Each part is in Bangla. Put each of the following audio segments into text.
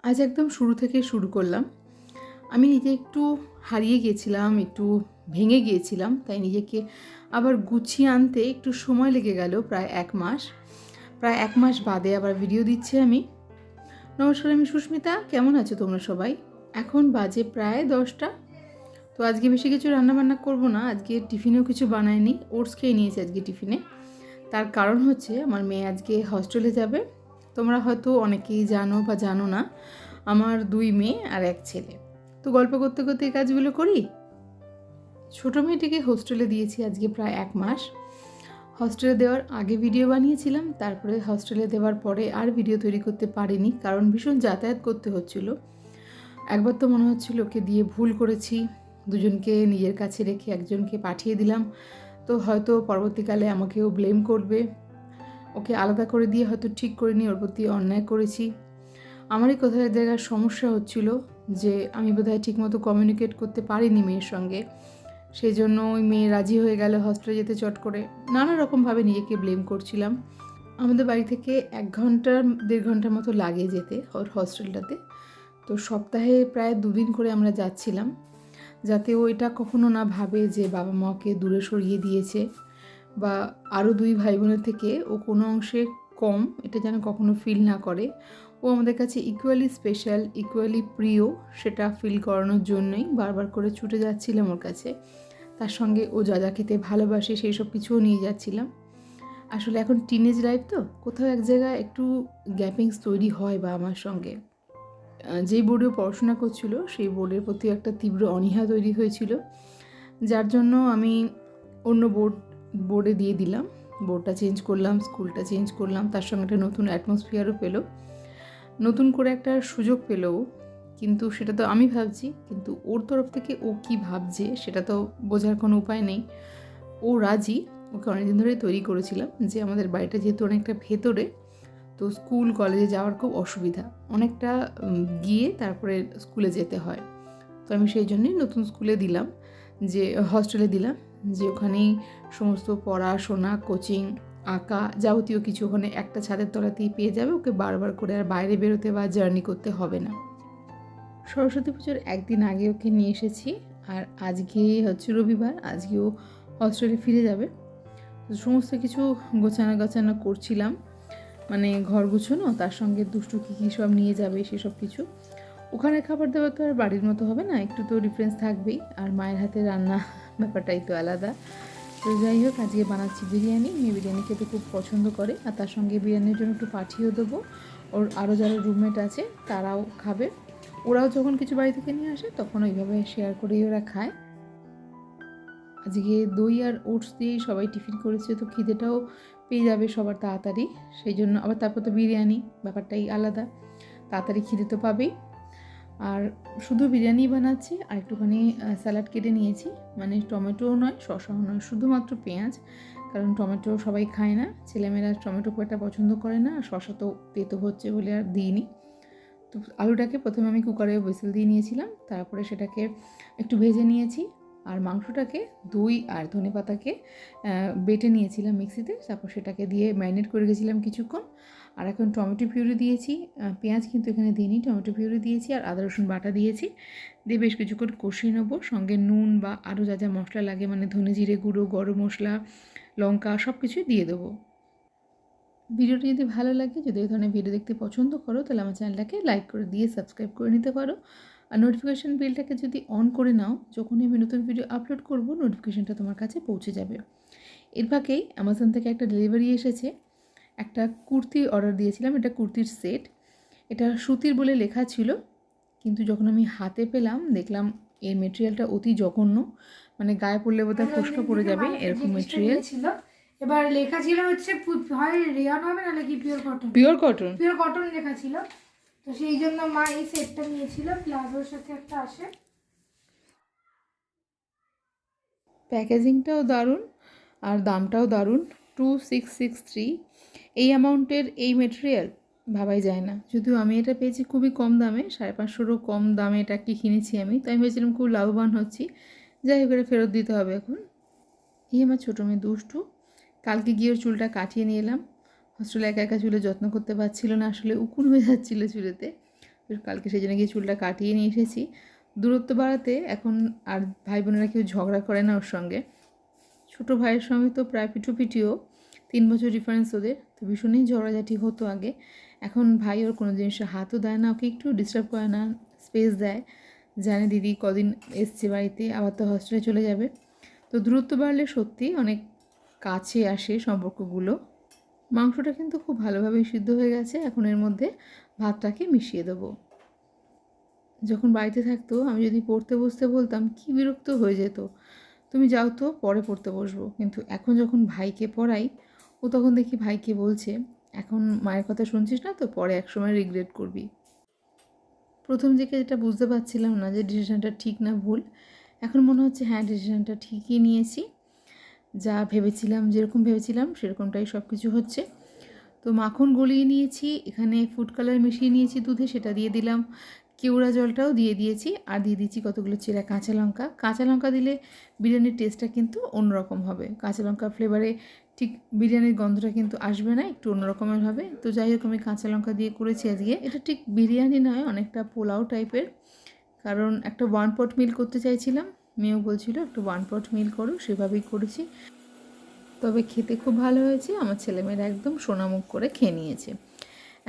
আজ একদম শুরু থেকে শুরু করলাম। আমি নিজে একটু হারিয়ে গিয়েছিলাম, একটু ভেঙে গিয়েছিলাম, তাই নিজেকে আবার গুছিয়ে আনতে একটু সময় লেগে গেল। প্রায় এক মাস বাদে আবার ভিডিও দিচ্ছি আমি। নমস্কার, আমি সুস্মিতা। কেমন আছো তোমরা সবাই? এখন বাজে প্রায় 10টা। তো আজকে বেশি কিছু রান্নাবান্না করবো না, আজকে টিফিনেও কিছু বানাইনি, ওটস খেয়ে নিয়েছি আজকে টিফিনে। তার কারণ হচ্ছে আমার মেয়ে আজকে হস্টেলে যাবে। তোমরা হয়তো অনেকেই জানো বা জানো না, আমার 2 মেয়ে আর 1 ছেলে। তো গল্প করতে করতে এই কাজগুলো করি। ছোটো মেয়েটিকে হোস্টেলে দিয়েছি আজকে প্রায় 1 মাস। হস্টেলে দেওয়ার আগে ভিডিও বানিয়েছিলাম, তারপরে হস্টেলে দেওয়ার পরে আর ভিডিও তৈরি করতে পারিনি, কারণ ভীষণ যাতায়াত করতে হচ্ছিল। একবার তো মনে হচ্ছিল ওকে দিয়ে ভুল করেছি, দুজনকে নিজের কাছে রেখে একজনকে পাঠিয়ে দিলাম, তো হয়তো পরবর্তীকালে আমাকেও ব্লেম করবে। ওকে আলাদা করে দিয়ে হয়তো ঠিক করিনি, ওর প্রতি অন্যায় করেছি। আমারই কোথাও এক জায়গার সমস্যা হচ্ছিল যে আমি বোধহয় ঠিকমতো কমিউনিকেট করতে পারিনি মেয়ের সঙ্গে। সেই জন্য ওই মেয়ে রাজি হয়ে গেল হস্টেলে যেতে চট করে। নানা রকমভাবে নিজেকে ব্লেম করছিলাম। আমাদের বাড়ি থেকে 1 ঘন্টা 1.5 ঘন্টার মতো লাগে যেতে ওর হস্টেলটাতে। তো সপ্তাহে প্রায় 2 দিন করে আমরা যাচ্ছিলাম, যাতে ও এটা কখনো না ভাবে যে বাবা মাকে দূরে সরিয়ে দিয়েছে, বা আরও 2 ভাই বোনের থেকে ও কোনো অংশে কম, এটা যেন কখনো ফিল না করে। ও আমাদের কাছে ইকুয়ালি স্পেশাল, ইকুয়ালি প্রিয়, সেটা ফিল করানোর জন্যই বারবার করে ছুটে যাচ্ছিলাম ওর কাছে। তার সঙ্গে ও যা যা খেতে ভালোবাসে সেই সব কিছুও নিয়ে যাচ্ছিলাম। আসলে এখন টিনেজ লাইফ তো, কোথাও এক জায়গায় একটু গ্যাপিংস তৈরি হয় বা আমার সঙ্গে। যেই বোর্ডে পড়াশোনা করছিল সেই বোর্ডের প্রতি একটা তীব্র অনীহা তৈরি হয়েছিল, যার জন্য আমি অন্য বোর্ডে দিয়ে দিলাম। বোর্ডটা চেঞ্জ করলাম, স্কুলটা চেঞ্জ করলাম, তার সঙ্গে একটা নতুন অ্যাটমসফিয়ারও পেলো, নতুন করে একটা সুযোগ পেলো। কিন্তু সেটা তো আমি ভাবছি, কিন্তু ওর তরফ থেকে ও কী ভাবছে সেটা তো বোঝার কোনো উপায় নেই। ও রাজি, ওকে অনেকদিন ধরেই তৈরি করেছিলাম যে আমাদের বাড়িটা যেহেতু অনেকটা ভেতরে, তো স্কুল কলেজে যাওয়ার খুব অসুবিধা, অনেকটা গিয়ে তারপরে স্কুলে যেতে হয়। তো আমি সেই জন্যই নতুন স্কুলে দিলাম, যে হস্টেলে দিলাম, যে ওখানেই সমস্ত পড়াশোনা, কোচিং, আঁকা, যাবতীয় কিছু ওখানে একটা ছাদের তলাতেই পেয়ে যাবে। ওকে বারবার করে আর বাইরে বেরোতে বা জার্নি করতে হবে না। সরস্বতী পুজোর একদিন আগে ওকে নিয়ে এসেছি, আর আজকে হচ্ছে রবিবার, আজকেও হস্টেলে ফিরে যাবে। তো সমস্ত কিছু গোছানো করছিলাম, মানে ঘর গুছোনো, তার সঙ্গে দুষ্টু কী সব নিয়ে যাবে সেসব কিছু। ওখানে খাবার দাবার তো আর বাড়ির মতো হবে না, একটু তো ডিফারেন্স থাকবেই, আর মায়ের হাতে রান্না ব্যাপারটাই তো আলাদা। তো যাই হোক, আজকে বানাচ্ছি বিরিয়ানি। মেয়ে বিরিয়ানি খেতে খুব পছন্দ করে, আর তার সঙ্গে বিরিয়ানির জন্য একটু পাঠিয়েও দেবো। ওর আরও যারা রুমমেট আছে তারাও খাবে। ওরাও যখন কিছু বাড়ি থেকে নিয়ে আসে তখন ওইভাবে শেয়ার করেই ওরা খায়। আজকে দই আর ওটস দিয়েই সবাই টিফিন করেছে, তো খিদেটাও পেয়ে যাবে সবার তাড়াতাড়ি। সেই জন্য আবার তারপর তো বিরিয়ানি, ব্যাপারটাই আলাদা, তাড়াতাড়ি খিদে তো পাবেই। আর শুধু বিরিয়ানি বানাচ্ছি, আর একটুখানি স্যালাড কেটে নিয়েছি, মানে টমেটোও নয়, শসাও নয়, শুধুমাত্র পেঁয়াজ। কারণ টমেটো সবাই খায় না, ছেলেমেয়েরা টমেটো খুব একটা পছন্দ করে না, আর শসা তো তেতো হচ্ছে বলে আর দিইনি। তো আলুটাকে প্রথমে আমি কুকারে হুইসেল দিয়ে নিয়েছিলাম, তারপরে সেটাকে একটু ভেজে নিয়েছি, আর মাংসটাকে দই আর ধনেপাতাকে বেটে নিয়েছিলাম মিক্সিতে, তারপর সেটাকে দিয়ে ম্যারিনেট করে গেছিলাম কিছুক্ষণ। আর এখন টমেটো পিউরি দিয়েছি, পেঁয়াজ কিন্তু এখানে দিইনি, টমেটো পিউরি দিয়েছি আর আদা রসুন বাটা দিয়েছি, দিয়ে বেশ কিছুক্ষণ কষিয়ে নেবো। সঙ্গে নুন বা আরও যা যা মশলা লাগে, মানে ধনে জিরে গুঁড়ো, গরম মশলা, লঙ্কা, সব কিছুই দিয়ে দেবো। ভিডিওটি যদি ভালো লাগে, যদি এই ধরনের ভিডিও দেখতে পছন্দ করো, তাহলে আমার চ্যানেলটাকে লাইক করে দিয়ে সাবস্ক্রাইব করে নিতে পারো। আর নোটিফিকেশান বেলটাকে যদি অন করে নাও, যখনই আমি নতুন ভিডিও আপলোড করব নোটিফিকেশানটা তোমার কাছে পৌঁছে যাবে। এর ফাঁকেই অ্যামাজন থেকে একটা ডেলিভারি এসেছে, একটা কুর্তি অর্ডার দিয়েছিলাম, এটা কুর্তির সেট। এটা সুতির বলে লেখা ছিল, কিন্তু যখন আমি হাতে পেলাম দেখলাম এর মেটেরিয়ালটা অতি জঘন্য, মানে গায়ে পড়লে বোধহয় ফোসকা পড়ে যাবে এরকম মেটেরিয়াল। এবার লেখা ছিল হচ্ছে হয় রেয়ন হবে নাহলে কি পিওর কটন, পিওর কটন লেখা ছিল। তো সেই জন্য মা এই সেটটা নিয়েছিল, প্লাজোর সাথে একটা আসে। প্যাকেজিংটাও দারুণ আর দামটাও দারুণ, 2663। এই অ্যামাউন্টের এই মেটেরিয়াল ভাবাই যায় না। যদিও আমি এটা পেয়েছি খুবই কম দামে, 550-ও কম দামে এটা কি কিনেছি আমি, তো আমি ভেবেছিলাম খুব লাভবান হচ্ছি। যাই হোক, এটা ফেরত দিতে হবে এখন। এই আমার ছোটো মেয়ে দুষ্টু, কালকে গিয়ে ওর চুলটা কাটিয়ে নিয়ে এলাম। হস্টেলে একা একা চুলে যত্ন করতে পারছিল না, আসলে উকুন হয়ে যাচ্ছিলো চুলেতে, কালকে সেই জন্য গিয়ে চুলটা কাটিয়ে নিয়ে এসেছি। দূরত্ব বাড়াতে এখন আর ভাই বোনেরা কেউ ঝগড়া করে না ওর সঙ্গে। ছোটো ভাইয়ের সঙ্গে তো প্রায় পিঠুপিঠিও, 3 বছর ডিফারেন্স ওদের, তো ভীষণই ঝগড়াঝাটি হতো আগে। এখন ভাই ওর কোনো জিনিসে হাতও দেয় না, ওকে একটু ডিস্টার্ব করে না, স্পেস দেয়, জানে দিদি কদিন এসছে বাড়িতে, আবার তো হস্টেলে চলে যাবে। তো দূরত্ব বাড়লে সত্যি অনেক কাছে আসে সম্পর্কগুলো। মাংসটা কিন্তু খুব ভালোভাবেই সিদ্ধ হয়ে গেছে, এখন এর মধ্যে ভাতটাকে মিশিয়ে দেবো। যখন বাড়িতে থাকতো আমি যদি পড়তে বসতে বলতাম কি বিরক্ত হয়ে যেত, তুমি যাও তো পরে পড়তে বসবো। কিন্তু এখন যখন ভাইকে পড়াই, ও তখন দেখি ভাইকে বলছে, এখন মায়ের কথা শুনছিস না তো, পরে একসময় রিগ্রেট করবি। প্রথম দিকে যেটা বুঝতে পারছিলাম না যে ডিসিশানটা ঠিক না ভুল, এখন মনে হচ্ছে হ্যাঁ ডিসিশানটা ঠিকই নিয়েছি। যা ভেবেছিলাম, যেরকম ভেবেছিলাম সেরকমটাই সব কিছু হচ্ছে। তো মাখন গলিয়ে নিয়েছি, এখানে ফুড কালার মিশিয়ে নিয়েছি দুধে, সেটা দিয়ে দিলাম, কেওড়া জলটাও দিয়ে দিয়েছি, আর দিয়ে দিচ্ছি কতগুলো চেরা কাঁচা লঙ্কা। কাঁচা লঙ্কা দিলে বিরিয়ানির টেস্টটা কিন্তু অন্যরকম হবে, কাঁচা লঙ্কা ফ্লেভারে ঠিক বিরিয়ানির গন্ধটা কিন্তু আসবে না, একটু অন্যরকমের হবে। তো যাই হোক আমি কাঁচা লঙ্কা দিয়ে করেছি আজকে। এটা ঠিক বিরিয়ানি নয়, অনেকটা পোলাও টাইপের, কারণ একটা 1 পট মিল করতে চাইছিলাম, মেয়েও বলছিল একটু 1 পট মিল করো, সেভাবেই করেছি। তবে খেতে খুব ভালো হয়েছে, আমার ছেলেমেয়েরা একদম সোনামুখ করে খেয়ে নিয়েছে।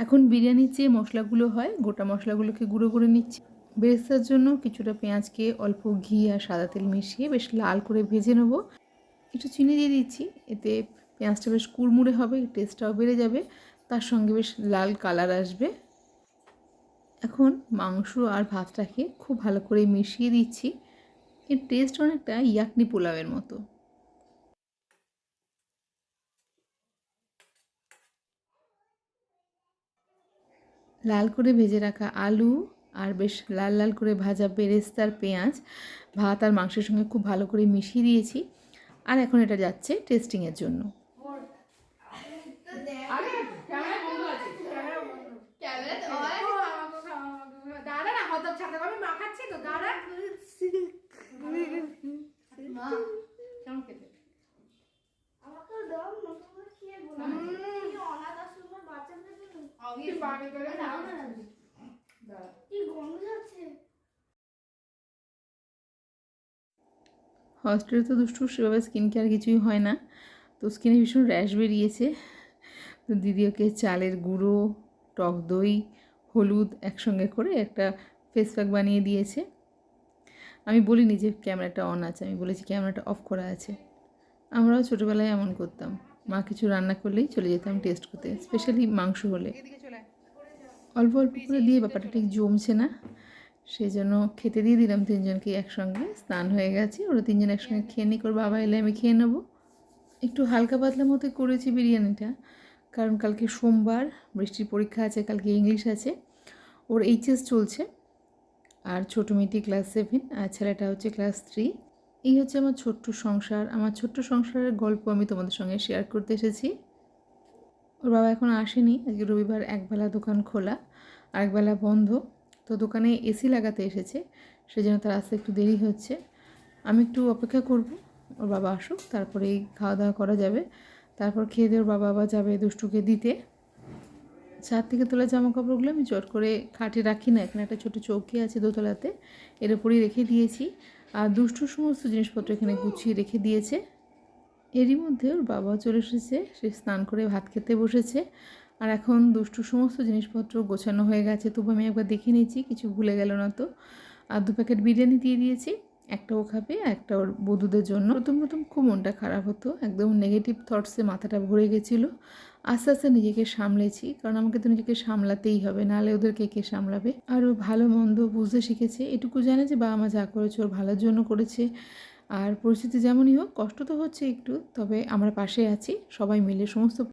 এখন বিরিয়ানির যে মশলাগুলো হয়, গোটা মশলাগুলোকে গুঁড়ো করে নিচ্ছি। বেরেস্তার জন্য কিছুটা পেঁয়াজকে অল্প ঘি আর সাদা তেল মিশিয়ে বেশ লাল করে ভেজে নেব। একটু চিনি দিয়ে দিচ্ছি, এতে পেঁয়াজটা বেশ কুড়মুড়ে হবে, টেস্টটাও বেড়ে যাবে, তার সঙ্গে বেশ লাল কালার আসবে। এখন মাংস আর ভাতটাকে খুব ভালো করে মিশিয়ে দিচ্ছি। এর টেস্ট অনেকটা ইয়াকনি পোলাওয়ের মতো। লাল করে ভেজে রাখা আলু আর বেশ লাল লাল করে ভাজা বেরেস্তার পেঁয়াজ ভাত আর মাংসের সঙ্গে খুব ভালো করে মিশিয়ে দিয়েছি। আর এখন এটা যাচ্ছে টেস্টিংয়ের জন্য। হস্টেলে তো দুষ্টু সেভাবে স্কিন কেয়ার কিছুই হয় না, তো স্কিনে ভীষণ র্যাশ বেরিয়েছে। তো দিদি ওকে চালের গুঁড়ো, টক দই, হলুদ একসঙ্গে করে একটা ফেস প্যাক বানিয়ে দিয়েছে। আমি বলিনি যে ক্যামেরাটা অন আছে, আমি বলেছি ক্যামেরাটা অফ করা আছে। আমরাও ছোটোবেলায় এমন করতাম, মা কিছু রান্না করলেই চলে যেতাম টেস্ট করতে, স্পেশালি মাংস হলে। অল্প অল্প করে দিয়ে ব্যাপারটা ঠিক জমছে না, সেই জন্য খেতে দিয়ে দিলাম তিনজনকে একসঙ্গে। স্নান হয়ে গেছে, ওরা তিনজন একসঙ্গে খেয়ে নিক, ওর বাবা এলে আমি খেয়ে নেবো। একটু হালকা পাতলা মতো করেছি বিরিয়ানিটা, কারণ কালকে সোমবার, বৃষ্টির পরীক্ষা আছে, কালকে ইংলিশ আছে, ওর এইচএস চলছে, আর ছোটো মেয়েটি ক্লাস 7 আর ছেলেটা হচ্ছে ক্লাস 3। এই হচ্ছে আমার ছোট্ট সংসার। আমার ছোট্ট সংসারের গল্প আমি তোমাদের সঙ্গে শেয়ার করতে এসেছি। ওর বাবা এখন আসেনি, আজকে রবিবার, একবেলা দোকান খোলা আর একবেলা বন্ধ। তো দোকানে এসি লাগাতে এসেছে, সেজন্য তার আসতে একটু দেরি হচ্ছে। আমি একটু অপেক্ষা করব ওর বাবা আসুক, তারপরেই খাওয়া দাওয়া করা যাবে। তারপর খেয়ে দিয়ে ওর বাবা আবার যাবে দুষ্টুকে দিতে। ছাদ থেকে তোলা জামা কাপড়গুলো আমি চট করে খাটে রাখি না, এখানে একটা ছোটো চৌকি আছে দোতলাতে, এর উপরেই রেখে দিয়েছি। আর দুষ্টুর সমস্ত জিনিসপত্র এখানে গুছিয়ে রেখে দিয়েছে। এরই মধ্যে ওর বাবা চলে এসেছে, সে স্নান করে ভাত খেতে বসেছে। আর এখন দুষ্টুর সমস্ত জিনিসপত্র গোছানো হয়ে গেছে, তবু আমি একবার দেখে নিয়েছি কিছু ভুলে গেল না তো। আর 2 প্যাকেট বিরিয়ানি দিয়ে দিয়েছি, একটা ও খাবে, একটা ওর বধূদের জন্য। প্রথম খুব মনটা খারাপ হতো, একদম নেগেটিভ থটসে মাথাটা ভরে গেছিলো। আস্তে আস্তে নিজেকে সামলেছি, কারণ আমাকে তো নিজেকে সামলাতেই হবে, নাহলে ওদেরকে কে সামলাবে। আর ও ভালো মন্দ বুঝতে শিখেছে, এটুকু জানে যে বাবা মা যা করেছে ওর ভালোর জন্য করেছে। আর পরিস্থিতি যেমনই হোক, কষ্ট তো হচ্ছে একটু, তবে আমরা পাশে আছি, সবাই মিলে সমস্ত